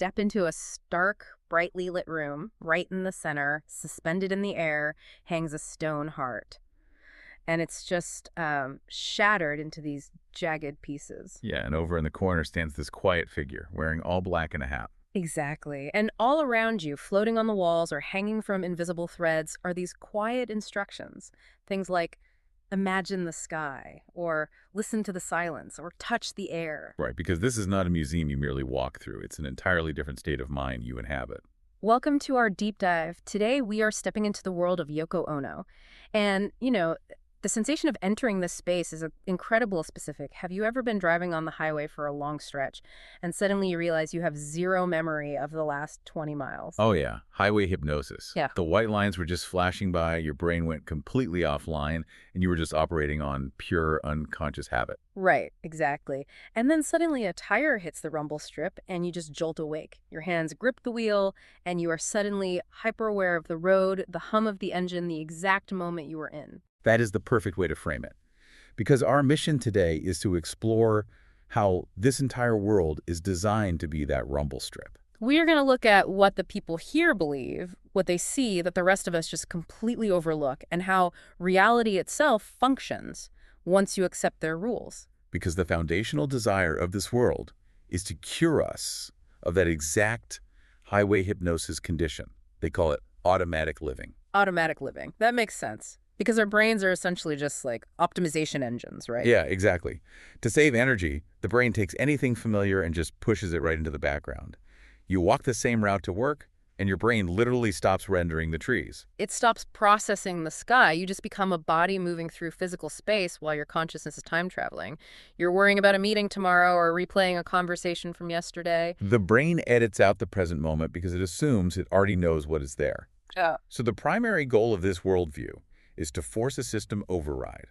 step into a stark, brightly lit room. Right in the center, suspended in the air, hangs a stone heart. And it's just shattered into these jagged pieces. Yeah, and over in the corner stands this quiet figure, wearing all black and a hat. Exactly. And all around you, floating on the walls or hanging from invisible threads, are these quiet instructions. Things like, imagine the sky, or listen to the silence, or touch the air. Right, because this is not a museum you merely walk through. It's an entirely different state of mind you inhabit. Welcome to our deep dive. Today, we are stepping into the world of Yoko Ono. And, the sensation of entering this space is incredibly specific. Have you ever been driving on the highway for a long stretch and suddenly you realize you have zero memory of the last 20 miles? Oh yeah, highway hypnosis. Yeah. The white lines were just flashing by, your brain went completely offline, and you were just operating on pure unconscious habit. Right, exactly. And then suddenly a tire hits the rumble strip and you just jolt awake. Your hands grip the wheel and you are suddenly hyper aware of the road, the hum of the engine, the exact moment you were in. That is the perfect way to frame it. Because our mission today is to explore how this entire world is designed to be that rumble strip. We are going to look at what the people here believe, what they see that the rest of us just completely overlook, and how reality itself functions once you accept their rules. Because the foundational desire of this world is to cure us of that exact highway hypnosis condition. They call it automatic living. Automatic living. That makes sense. Because our brains are essentially just like optimization engines, right? Yeah, exactly. To save energy, the brain takes anything familiar and just pushes it right into the background. You walk the same route to work, and your brain literally stops rendering the trees. It stops processing the sky. You just become a body moving through physical space while your consciousness is time traveling. You're worrying about a meeting tomorrow or replaying a conversation from yesterday. The brain edits out the present moment because it assumes it already knows what is there. Oh. So the primary goal of this worldview is to force a system override.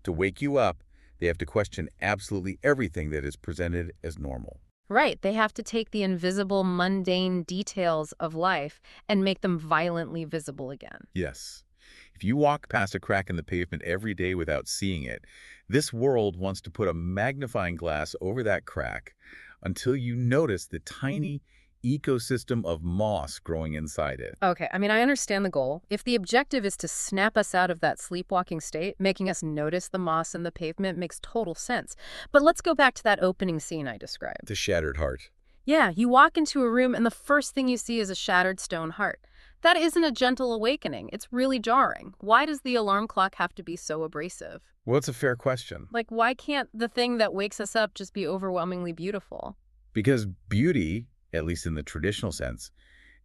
To wake you up, they have to question absolutely everything that is presented as normal. Right. They have to take the invisible, mundane details of life and make them violently visible again. Yes. If you walk past a crack in the pavement every day without seeing it, this world wants to put a magnifying glass over that crack until you notice the tiny ecosystem of moss growing inside it. Okay, I mean, I understand the goal. If the objective is to snap us out of that sleepwalking state, making us notice the moss in the pavement makes total sense. But let's go back to that opening scene I described. The shattered heart. Yeah, you walk into a room and the first thing you see is a shattered stone heart. That isn't a gentle awakening. It's really jarring. Why does the alarm clock have to be so abrasive? Well, it's a fair question. Like, why can't the thing that wakes us up just be overwhelmingly beautiful? Because beauty, at least in the traditional sense,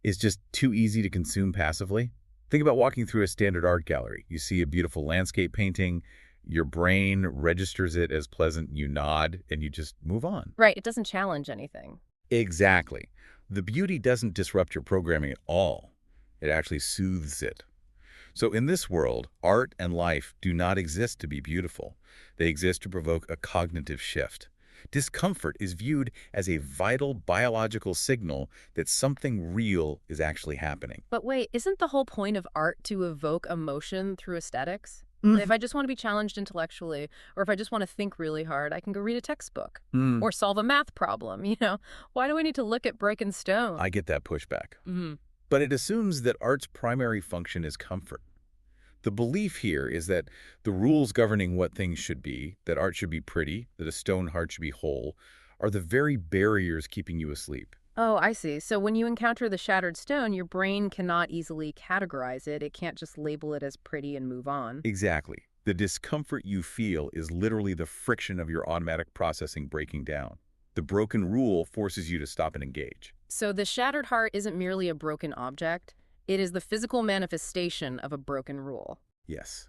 is just too easy to consume passively. Think about walking through a standard art gallery. You see a beautiful landscape painting, your brain registers it as pleasant, you nod, and you just move on. Right, it doesn't challenge anything. Exactly. The beauty doesn't disrupt your programming at all. It actually soothes it. So in this world, art and life do not exist to be beautiful. They exist to provoke a cognitive shift. Discomfort is viewed as a vital biological signal that something real is actually happening. But wait, isn't the whole point of art to evoke emotion through aesthetics? If I just want to be challenged intellectually, or if I just want to think really hard, I can go read a textbook or solve a math problem, Why do I need to look at brick and stone? I get that pushback. Mm-hmm. But it assumes that art's primary function is comfort. The belief here is that the rules governing what things should be, that art should be pretty, that a stone heart should be whole, are the very barriers keeping you asleep. Oh, I see. So when you encounter the shattered stone, your brain cannot easily categorize it. It can't just label it as pretty and move on. Exactly. The discomfort you feel is literally the friction of your automatic processing breaking down. The broken rule forces you to stop and engage. So the shattered heart isn't merely a broken object. It is the physical manifestation of a broken rule. Yes.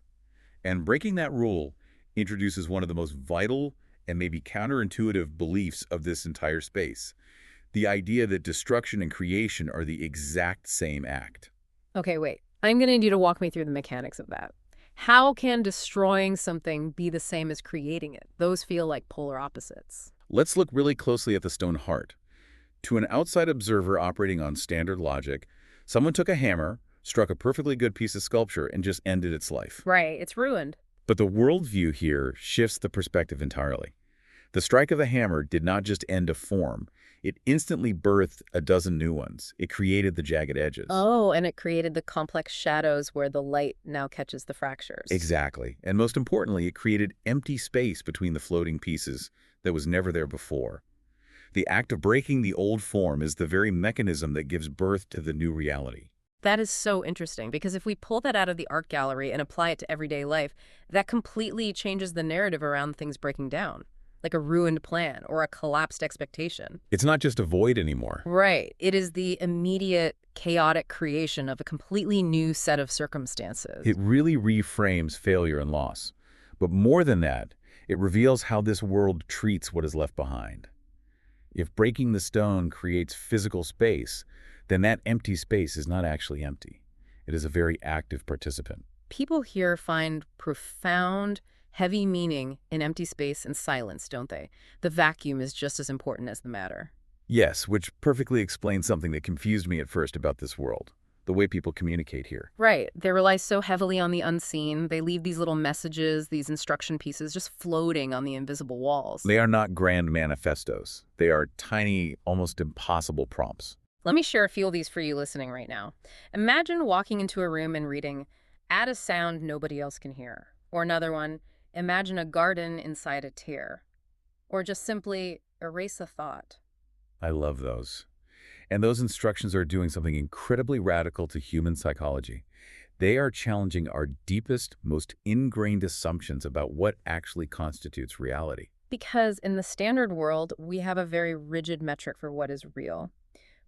And breaking that rule introduces one of the most vital and maybe counterintuitive beliefs of this entire space. The idea that destruction and creation are the exact same act. Okay, wait. I'm going to need you to walk me through the mechanics of that. How can destroying something be the same as creating it? Those feel like polar opposites. Let's look really closely at the stone heart. To an outside observer operating on standard logic, someone took a hammer, struck a perfectly good piece of sculpture, and just ended its life. Right, it's ruined. But the worldview here shifts the perspective entirely. The strike of the hammer did not just end a form. It instantly birthed a dozen new ones. It created the jagged edges. Oh, and it created the complex shadows where the light now catches the fractures. Exactly. And most importantly, it created empty space between the floating pieces that was never there before. The act of breaking the old form is the very mechanism that gives birth to the new reality. That is so interesting because if we pull that out of the art gallery and apply it to everyday life, that completely changes the narrative around things breaking down, like a ruined plan or a collapsed expectation. It's not just a void anymore. Right. It is the immediate, chaotic creation of a completely new set of circumstances. It really reframes failure and loss. But more than that, it reveals how this world treats what is left behind. If breaking the stone creates physical space, then that empty space is not actually empty. It is a very active participant. People here find profound, heavy meaning in empty space and silence, don't they? The vacuum is just as important as the matter. Yes, which perfectly explains something that confused me at first about this world, the way people communicate here. Right. They rely so heavily on the unseen. They leave these little messages, these instruction pieces, just floating on the invisible walls. They are not grand manifestos. They are tiny, almost impossible prompts. Let me share a few of these for you listening right now. Imagine walking into a room and reading, "Add a sound nobody else can hear." Or another one, "Imagine a garden inside a tear." Or just simply, "Erase a thought." I love those. And those instructions are doing something incredibly radical to human psychology. They are challenging our deepest, most ingrained assumptions about what actually constitutes reality. Because in the standard world, we have a very rigid metric for what is real.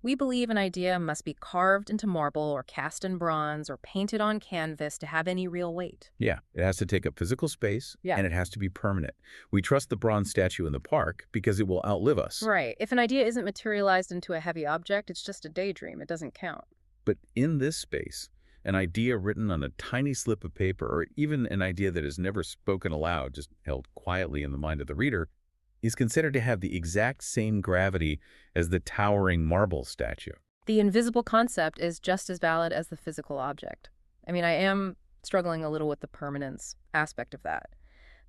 We believe an idea must be carved into marble or cast in bronze or painted on canvas to have any real weight. Yeah, it has to take up physical space, Yeah. and it has to be permanent. We trust the bronze statue in the park because it will outlive us. Right. If an idea isn't materialized into a heavy object, it's just a daydream. It doesn't count. But in this space, an idea written on a tiny slip of paper, or even an idea that is never spoken aloud, just held quietly in the mind of the reader, is considered to have the exact same gravity as the towering marble statue. The invisible concept is just as valid as the physical object. I mean, I am struggling a little with the permanence aspect of that.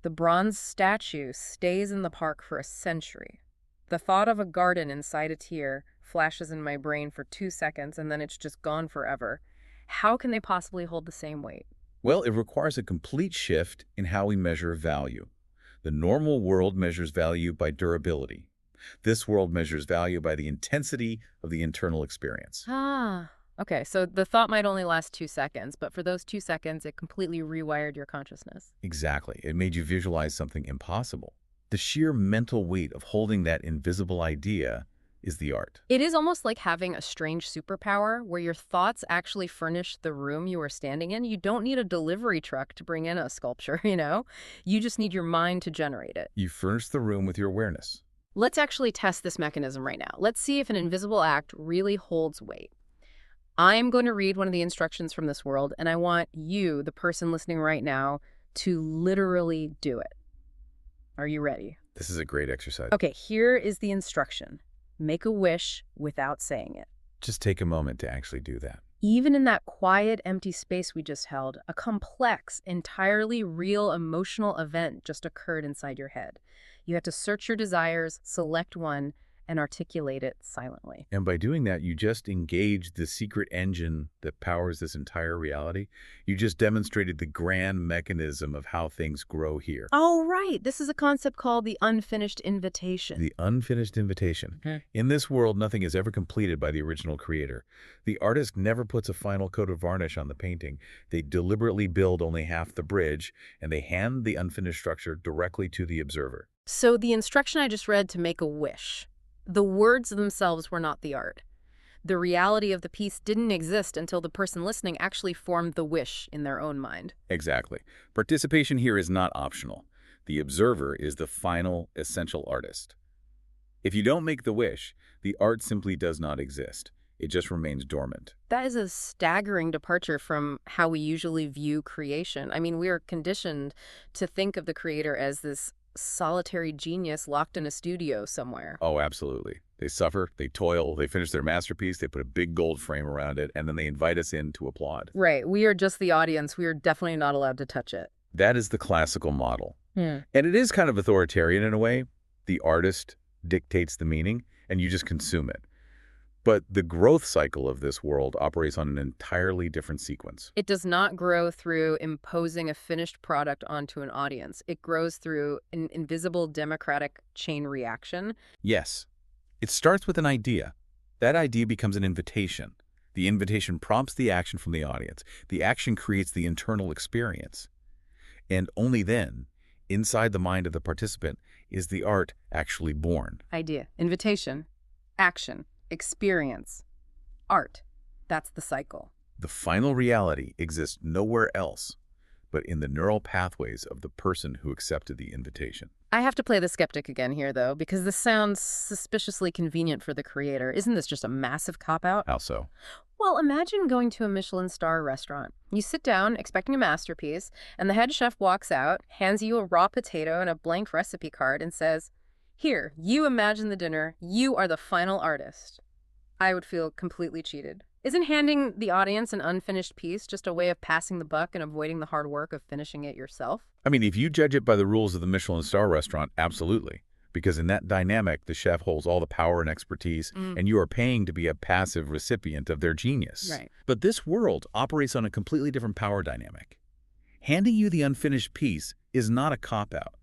The bronze statue stays in the park for a century. The thought of a garden inside a tear flashes in my brain for 2 seconds and then it's just gone forever. How can they possibly hold the same weight? Well, it requires a complete shift in how we measure value. The normal world measures value by durability. This world measures value by the intensity of the internal experience. Ah, okay. So the thought might only last 2 seconds, but for those 2 seconds, it completely rewired your consciousness. Exactly. It made you visualize something impossible. The sheer mental weight of holding that invisible idea is the art. It is almost like having a strange superpower where your thoughts actually furnish the room you are standing in. You don't need a delivery truck to bring in a sculpture, you know? You just need your mind to generate it. You furnish the room with your awareness. Let's actually test this mechanism right now. Let's see if an invisible act really holds weight. I'm going to read one of the instructions from this world, and I want you, the person listening right now, to literally do it. Are you ready? This is a great exercise. Okay, here is the instruction. Make a wish without saying it. Just take a moment to actually do that. Even in that quiet, empty space we just held, a complex, entirely real emotional event just occurred inside your head. You had to search your desires, select one, and articulate it silently. And by doing that, you just engaged the secret engine that powers this entire reality. You just demonstrated the grand mechanism of how things grow here. Oh, right. This is a concept called the unfinished invitation. The unfinished invitation. In this world, nothing is ever completed by the original creator. The artist never puts a final coat of varnish on the painting. They deliberately build only half the bridge, and they hand the unfinished structure directly to the observer. So the instruction I just read to make a wish, the words themselves were not the art. The reality of the piece didn't exist until the person listening actually formed the wish in their own mind. Exactly. Participation here is not optional. The observer is the final, essential artist. If you don't make the wish, the art simply does not exist. It just remains dormant. That is a staggering departure from how we usually view creation. I mean, we are conditioned to think of the creator as this solitary genius locked in a studio somewhere. Oh, absolutely. They suffer, they toil, they finish their masterpiece, they put a big gold frame around it, and then they invite us in to applaud. Right. We are just the audience. We are definitely not allowed to touch it. That is the classical model. And it is kind of authoritarian in a way. The artist dictates the meaning, and you just consume it. But the growth cycle of this world operates on an entirely different sequence. It does not grow through imposing a finished product onto an audience. It grows through an invisible democratic chain reaction. Yes, it starts with an idea. That idea becomes an invitation. The invitation prompts the action from the audience. The action creates the internal experience. And only then, inside the mind of the participant, is the art actually born. Idea, invitation, action, experience, art. That's the cycle. The final reality exists nowhere else but in the neural pathways of the person who accepted the invitation. I have to play the skeptic again here, though, because this sounds suspiciously convenient for the creator. Isn't this just a massive cop-out? How so? Well, imagine going to a Michelin star restaurant. You sit down expecting a masterpiece, and the head chef walks out, hands you a raw potato and a blank recipe card, and says, "Here, you imagine the dinner. You are the final artist." I would feel completely cheated. Isn't handing the audience an unfinished piece just a way of passing the buck and avoiding the hard work of finishing it yourself? I mean, if you judge it by the rules of the Michelin star restaurant, absolutely. Because in that dynamic, the chef holds all the power and expertise, and you are paying to be a passive recipient of their genius. Right. But this world operates on a completely different power dynamic. Handing you the unfinished piece is not a cop-out.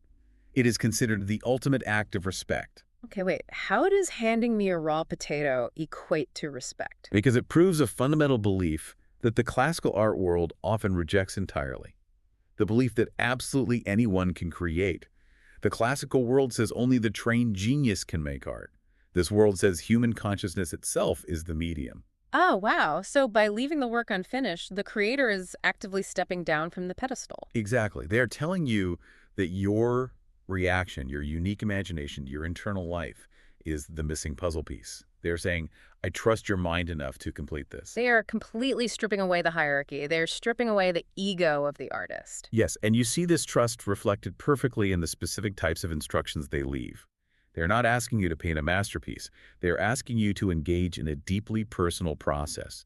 It is considered the ultimate act of respect. Okay, wait. How does handing me a raw potato equate to respect? Because it proves a fundamental belief that the classical art world often rejects entirely. The belief that absolutely anyone can create. The classical world says only the trained genius can make art. This world says human consciousness itself is the medium. Oh, wow. So by leaving the work unfinished, the creator is actively stepping down from the pedestal. Exactly. They are telling you that your reaction, your unique imagination, your internal life is the missing puzzle piece. They're saying, I trust your mind enough to complete this. They are completely stripping away the hierarchy. They're stripping away the ego of the artist. Yes, and you see this trust reflected perfectly in the specific types of instructions they leave. They're not asking you to paint a masterpiece. They're asking you to engage in a deeply personal process.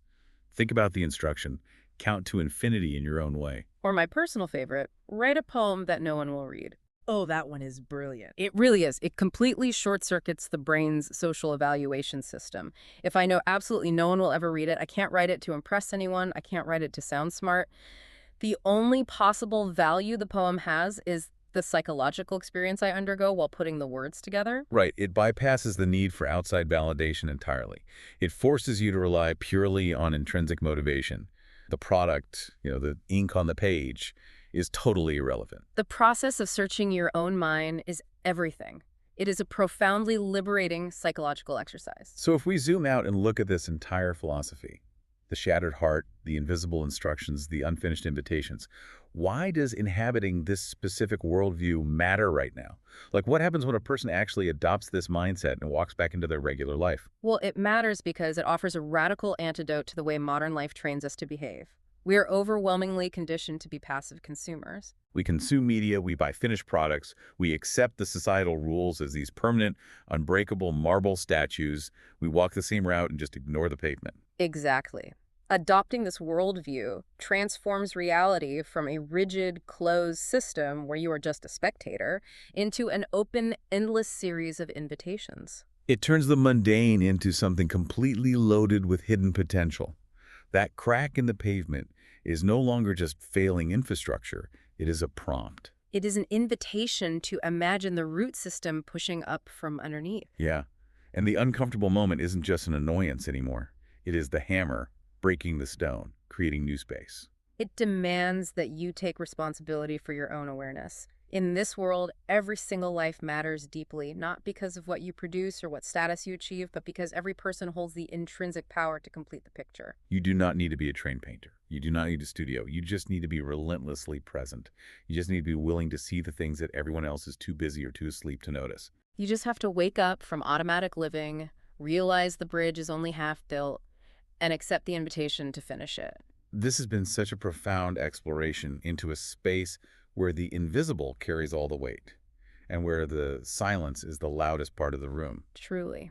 Think about the instruction. Count to infinity in your own way. Or my personal favorite, write a poem that no one will read. Oh, that one is brilliant. It really is. It completely short-circuits the brain's social evaluation system. If I know absolutely no one will ever read it, I can't write it to impress anyone. I can't write it to sound smart. The only possible value the poem has is the psychological experience I undergo while putting the words together. Right. It bypasses the need for outside validation entirely. It forces you to rely purely on intrinsic motivation. The product, the ink on the page, is totally irrelevant. The process of searching your own mind is everything. It is a profoundly liberating psychological exercise. So if we zoom out and look at this entire philosophy, the shattered heart, the invisible instructions, the unfinished invitations, why does inhabiting this specific worldview matter right now? Like, what happens when a person actually adopts this mindset and walks back into their regular life? Well, it matters because it offers a radical antidote to the way modern life trains us to behave. We are overwhelmingly conditioned to be passive consumers. We consume media, we buy finished products, we accept the societal rules as these permanent, unbreakable marble statues. We walk the same route and just ignore the pavement. Exactly. Adopting this worldview transforms reality from a rigid, closed system where you are just a spectator into an open, endless series of invitations. It turns the mundane into something completely loaded with hidden potential. That crack in the pavement is no longer just failing infrastructure, it is a prompt. It is an invitation to imagine the root system pushing up from underneath. Yeah, and the uncomfortable moment isn't just an annoyance anymore. It is the hammer breaking the stone, creating new space. It demands that you take responsibility for your own awareness. In this world, every single life matters deeply, not because of what you produce or what status you achieve, but because every person holds the intrinsic power to complete the picture. You do not need to be a trained painter. You do not need a studio. You just need to be relentlessly present. You just need to be willing to see the things that everyone else is too busy or too asleep to notice. You just have to wake up from automatic living, realize the bridge is only half built, and accept the invitation to finish it. This has been such a profound exploration into a space where the invisible carries all the weight and where the silence is the loudest part of the room. Truly.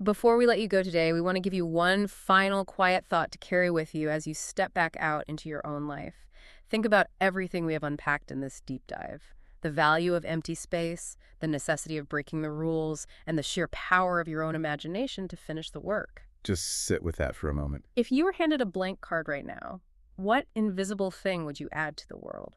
Before we let you go today, we want to give you one final quiet thought to carry with you as you step back out into your own life. Think about everything we have unpacked in this deep dive. The value of empty space, the necessity of breaking the rules, and the sheer power of your own imagination to finish the work. Just sit with that for a moment. If you were handed a blank card right now, what invisible thing would you add to the world?